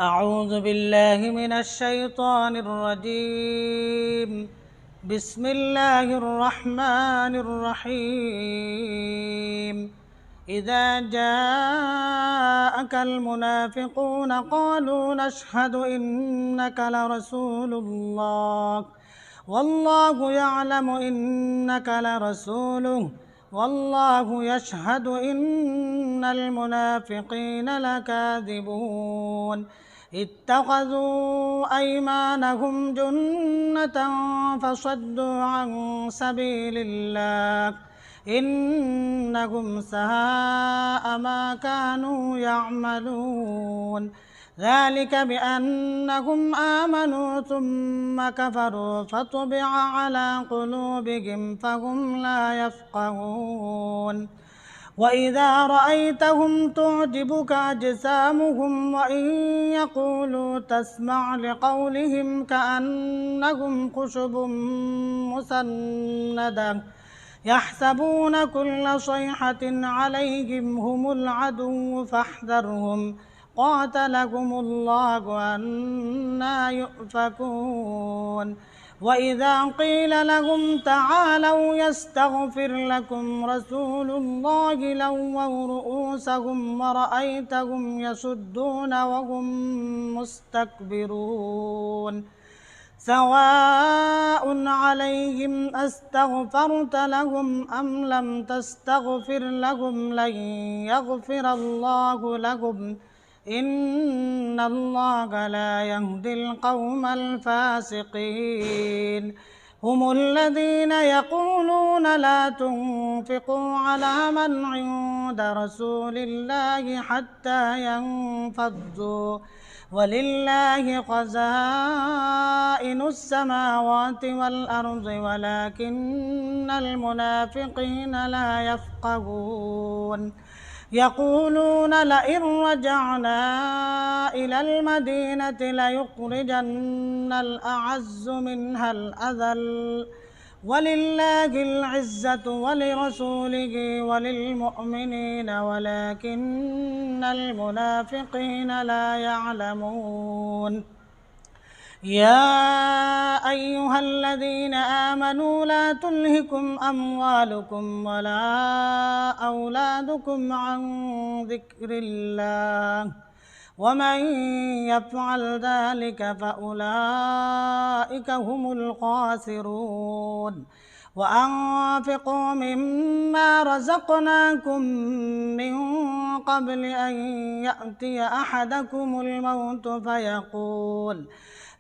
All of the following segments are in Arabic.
أعوذ بالله من الشيطان الرجيم. بسم الله الرحمن الرحيم. إذا جاءك المنافقون قالوا نشهد إنك لرسول الله والله يعلم إنك لرسوله والله يشهد إن المنافقين لكاذبون. اتخذوا أيمانهم جنة فصدوا عن سبيل الله إنهم ساء ما كانوا يعملون. ذلك بأنهم آمنوا ثم كفروا فطبع على قلوبهم فهم لا يفقهون. وإذا رأيتهم تعجبك أجسامهم وإن يقولوا تسمع لقولهم كأنهم خشب مسندة يحسبون كل صيحة عليهم هم العدو فاحذرهم قاتلهم الله أنى يؤفكون. وإذا قيل لهم تعالوا يستغفر لكم رسول الله لووا رؤوسهم ورأيتهم يصدون وهم مستكبرون. سواء عليهم أستغفرت لهم أم لم تستغفر لهم لن يغفر الله لهم إن الله لا يهدي القوم الفاسقين. هم الذين يقولون لا تنفقوا على من عند رسول الله حتى ينفضوا ولله خزائن السماوات والأرض ولكن المنافقين لا يفقهون. يقولون لئن رجعنا إلى المدينة ليخرجن الأعز منها الأذل ولله العزة ولرسوله وللمؤمنين ولكن المنافقين لا يعلمون. يا أيها الذين آمنوا لا تلهكم أموالكم ولا أولادكم عن ذكر الله ومن يفعل ذلك فأولئك هم الخاسرون. وأنفقوا مما رزقناكم من قبل أن يأتي أحدكم الموت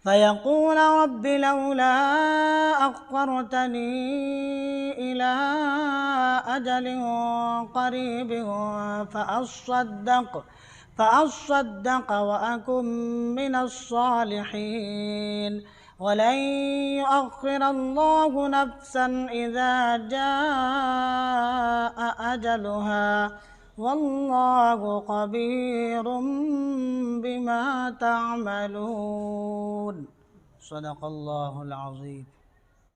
فيقول رب لولا أخرتني إلى أجل قريب فأصدق وأكن من الصالحين ولن يؤخر الله نفسا إذا جاء أجلها والله خبير بما تعملون. صدق الله العظيم.